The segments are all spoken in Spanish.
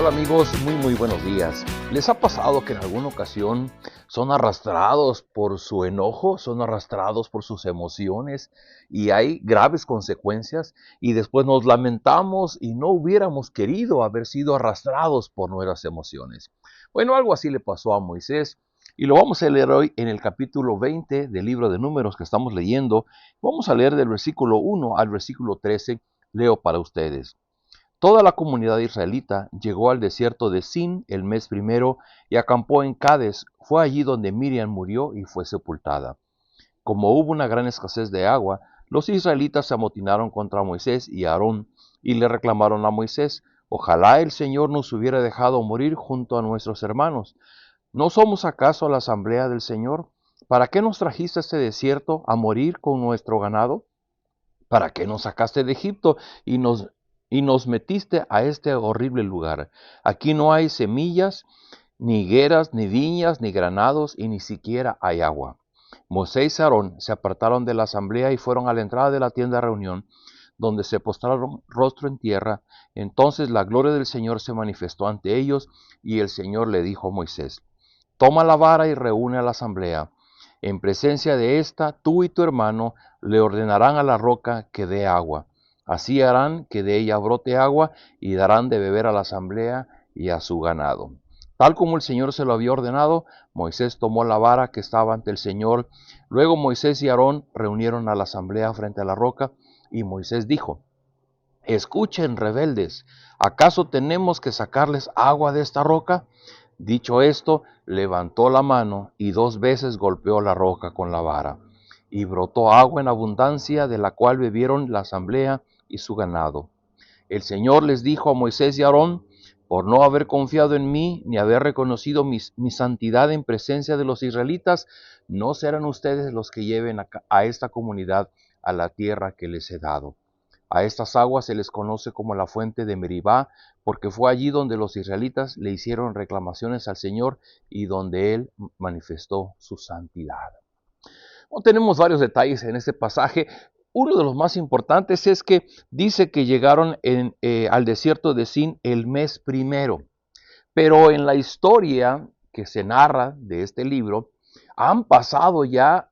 Hola amigos, muy buenos días. ¿Les ha pasado que en alguna ocasión son arrastrados por su enojo, son arrastrados por sus emociones y hay graves consecuencias y después nos lamentamos y no hubiéramos querido haber sido arrastrados por nuestras emociones? Bueno, algo así le pasó a Moisés y lo vamos a leer hoy en el capítulo 20 del libro de Números que estamos leyendo. Vamos a leer del versículo 1 al versículo 13, leo para ustedes. Toda la comunidad israelita llegó al desierto de Sin el mes primero y acampó en Cades. Fue allí donde Miriam murió y fue sepultada. Como hubo una gran escasez de agua, los israelitas se amotinaron contra Moisés y Aarón y le reclamaron a Moisés: ojalá el Señor nos hubiera dejado morir junto a nuestros hermanos. ¿No somos acaso la asamblea del Señor? ¿Para qué nos trajiste a este desierto a morir con nuestro ganado? ¿Para qué nos sacaste de Egipto y nos metiste a este horrible lugar? Aquí no hay semillas, ni higueras, ni viñas, ni granados, y ni siquiera hay agua. Moisés y Aarón se apartaron de la asamblea y fueron a la entrada de la tienda de reunión, donde se postraron rostro en tierra. Entonces la gloria del Señor se manifestó ante ellos, y el Señor le dijo a Moisés: toma la vara y reúne a la asamblea. En presencia de esta, tú y tu hermano le ordenarán a la roca que dé agua. Así harán que de ella brote agua y darán de beber a la asamblea y a su ganado. Tal como el Señor se lo había ordenado, Moisés tomó la vara que estaba ante el Señor. Luego Moisés y Aarón reunieron a la asamblea frente a la roca, y Moisés dijo: escuchen, rebeldes, ¿acaso tenemos que sacarles agua de esta roca? Dicho esto, levantó la mano y 2 veces golpeó la roca con la vara, y brotó agua en abundancia, de la cual bebieron la asamblea y su ganado. El Señor les dijo a Moisés y a Aarón: por no haber confiado en mí, ni haber reconocido mi santidad en presencia de los israelitas, no serán ustedes los que lleven a esta comunidad a la tierra que les he dado. A estas aguas se les conoce como la fuente de Meribá, porque fue allí donde los israelitas le hicieron reclamaciones al Señor y donde Él manifestó su santidad. Bueno, tenemos varios detalles en este pasaje. Uno de los más importantes es que dice que llegaron al desierto de Sin el mes primero. Pero en la historia que se narra de este libro, han pasado ya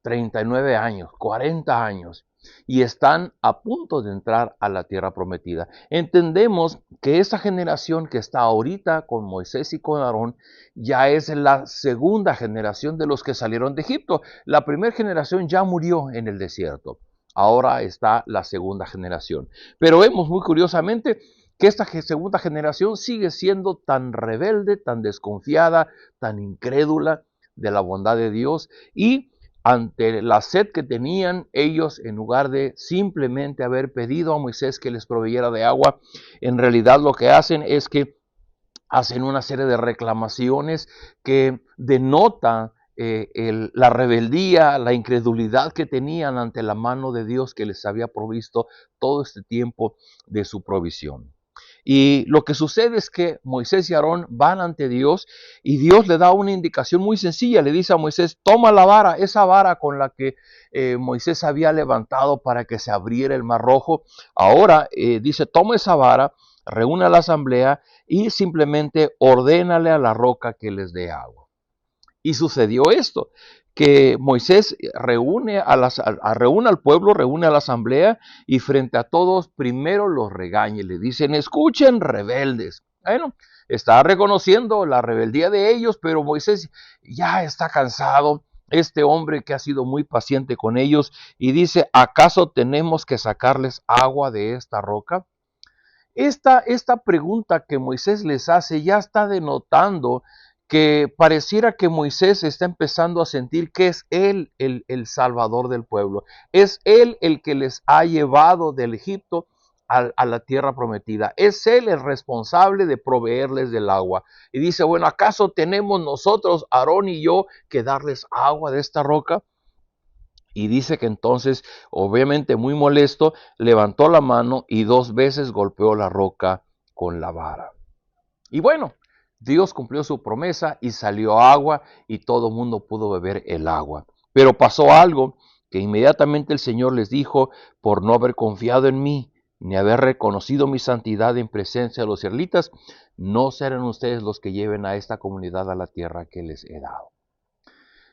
39 años, 40 años, y están a punto de entrar a la tierra prometida. Entendemos que esa generación que está ahorita con Moisés y con Aarón ya es la segunda generación de los que salieron de Egipto. La primera generación ya murió en el desierto. Ahora está la segunda generación. Pero vemos muy curiosamente que esta segunda generación sigue siendo tan rebelde, tan desconfiada, tan incrédula de la bondad de Dios, y ante la sed que tenían ellos, en lugar de simplemente haber pedido a Moisés que les proveyera de agua, en realidad lo que hacen es que hacen una serie de reclamaciones que denota la rebeldía, la incredulidad que tenían ante la mano de Dios que les había provisto todo este tiempo de su provisión. Y lo que sucede es que Moisés y Aarón van ante Dios y Dios le da una indicación muy sencilla. Le dice a Moisés: toma la vara, esa vara con la que Moisés había levantado para que se abriera el mar rojo. Ahora dice: toma esa vara, reúne a la asamblea y simplemente ordénale a la roca que les dé agua. Y sucedió esto, que Moisés reúne al pueblo, reúne a la asamblea, y frente a todos primero los regaña y le dicen: escuchen, rebeldes. Bueno, está reconociendo la rebeldía de ellos, pero Moisés ya está cansado, este hombre que ha sido muy paciente con ellos, y dice: ¿acaso tenemos que sacarles agua de esta roca? Esta pregunta que Moisés les hace ya está denotando que pareciera que Moisés está empezando a sentir que es él el salvador del pueblo. Es él el que les ha llevado del Egipto a la tierra prometida. Es él el responsable de proveerles del agua. Y dice: bueno, ¿acaso tenemos nosotros, Aarón y yo, que darles agua de esta roca? Y dice que entonces, obviamente muy molesto, levantó la mano y 2 veces golpeó la roca con la vara. Y bueno, Dios cumplió su promesa y salió agua y todo el mundo pudo beber el agua. Pero pasó algo, que inmediatamente el Señor les dijo: por no haber confiado en mí, ni haber reconocido mi santidad en presencia de los israelitas, no serán ustedes los que lleven a esta comunidad a la tierra que les he dado.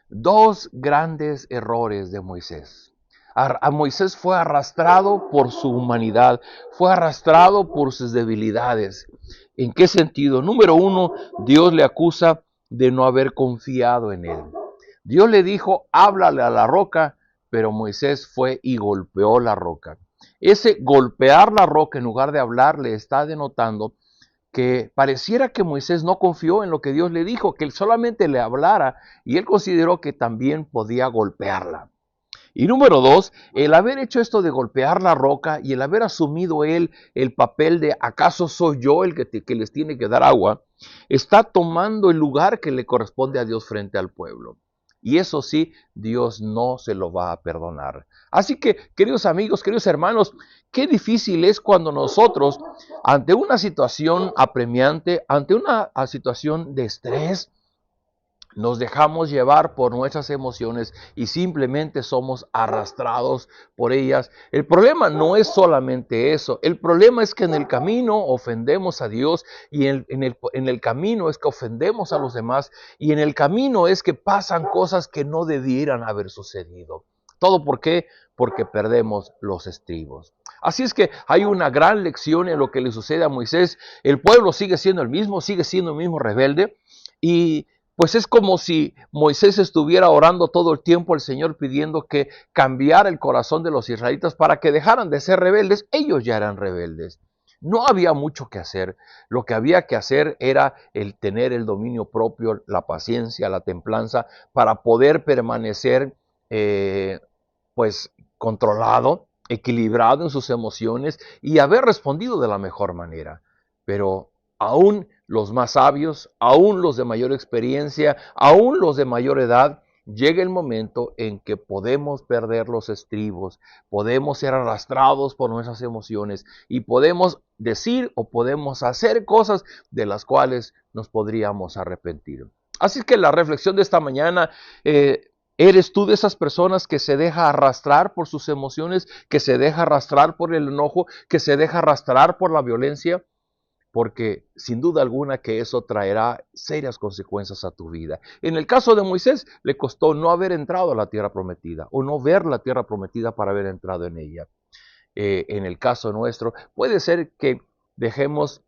Dos grandes errores de Moisés. A Moisés fue arrastrado por su humanidad, fue arrastrado por sus debilidades. ¿En qué sentido? Número uno, Dios le acusa de no haber confiado en él. Dios le dijo, háblale a la roca, pero Moisés fue y golpeó la roca. Ese golpear la roca en lugar de hablar le está denotando que pareciera que Moisés no confió en lo que Dios le dijo, que él solamente le hablara y él consideró que también podía golpearla. Y número dos, el haber hecho esto de golpear la roca y el haber asumido él el papel de ¿acaso soy yo el que les tiene que dar agua? Está tomando el lugar que le corresponde a Dios frente al pueblo. Y eso sí, Dios no se lo va a perdonar. Así que, queridos amigos, queridos hermanos, qué difícil es cuando nosotros, ante una situación apremiante, ante una situación de estrés, nos dejamos llevar por nuestras emociones y simplemente somos arrastrados por ellas. El problema no es solamente eso. El problema es que en el camino ofendemos a Dios y en el camino es que ofendemos a los demás y en el camino es que pasan cosas que no debieran haber sucedido. ¿Todo por qué? Porque perdemos los estribos. Así es que hay una gran lección en lo que le sucede a Moisés. El pueblo sigue siendo el mismo rebelde y pues es como si Moisés estuviera orando todo el tiempo al Señor pidiendo que cambiara el corazón de los israelitas para que dejaran de ser rebeldes. Ellos ya eran rebeldes. No había mucho que hacer. Lo que había que hacer era el tener el dominio propio, la paciencia, la templanza, para poder permanecer pues controlado, equilibrado en sus emociones y haber respondido de la mejor manera. Pero aún los más sabios, aún los de mayor experiencia, aún los de mayor edad, llega el momento en que podemos perder los estribos, podemos ser arrastrados por nuestras emociones y podemos decir o podemos hacer cosas de las cuales nos podríamos arrepentir. Así que la reflexión de esta mañana, ¿eres tú de esas personas que se deja arrastrar por sus emociones, que se deja arrastrar por el enojo, que se deja arrastrar por la violencia? Porque sin duda alguna que eso traerá serias consecuencias a tu vida. En el caso de Moisés, le costó no haber entrado a la tierra prometida o no ver la tierra prometida para haber entrado en ella. En el caso nuestro, puede ser que dejemos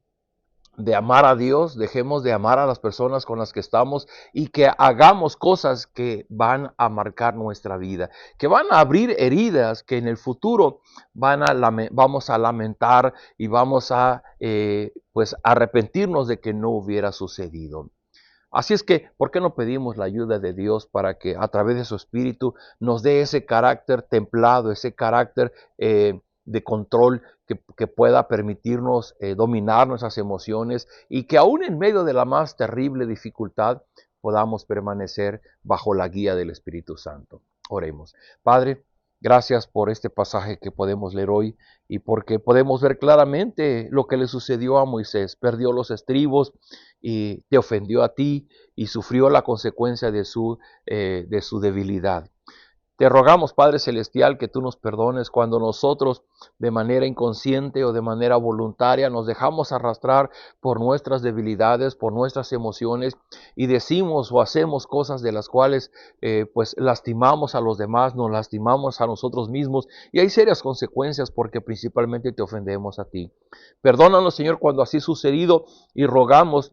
de amar a Dios, dejemos de amar a las personas con las que estamos y que hagamos cosas que van a marcar nuestra vida, que van a abrir heridas que en el futuro vamos a lamentar y vamos a pues arrepentirnos de que no hubiera sucedido. Así es que, ¿por qué no pedimos la ayuda de Dios para que a través de su Espíritu nos dé ese carácter templado, ese carácter de control que pueda permitirnos dominar nuestras emociones y que aún en medio de la más terrible dificultad podamos permanecer bajo la guía del Espíritu Santo? Oremos. Padre, gracias por este pasaje que podemos leer hoy y porque podemos ver claramente lo que le sucedió a Moisés. Perdió los estribos y te ofendió a ti y sufrió la consecuencia de su debilidad. Te rogamos, Padre Celestial, que tú nos perdones cuando nosotros de manera inconsciente o de manera voluntaria nos dejamos arrastrar por nuestras debilidades, por nuestras emociones y decimos o hacemos cosas de las cuales pues lastimamos a los demás, nos lastimamos a nosotros mismos y hay serias consecuencias porque principalmente te ofendemos a ti. Perdónanos, Señor, cuando así ha sucedido y rogamos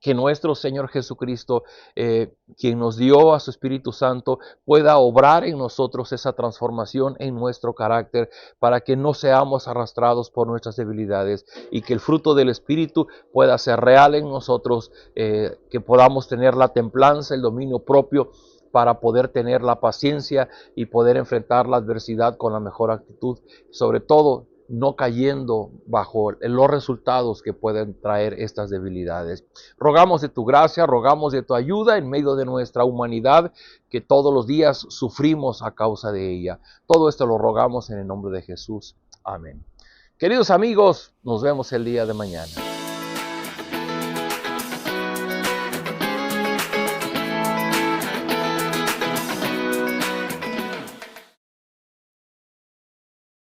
que nuestro Señor Jesucristo, quien nos dio a su Espíritu Santo, pueda obrar en nosotros esa transformación en nuestro carácter para que no seamos arrastrados por nuestras debilidades y que el fruto del Espíritu pueda ser real en nosotros, que podamos tener la templanza, el dominio propio para poder tener la paciencia y poder enfrentar la adversidad con la mejor actitud, sobre todo no cayendo bajo los resultados que pueden traer estas debilidades. Rogamos de tu gracia, rogamos de tu ayuda en medio de nuestra humanidad que todos los días sufrimos a causa de ella. Todo esto lo rogamos en el nombre de Jesús. Amén. Queridos amigos, nos vemos el día de mañana.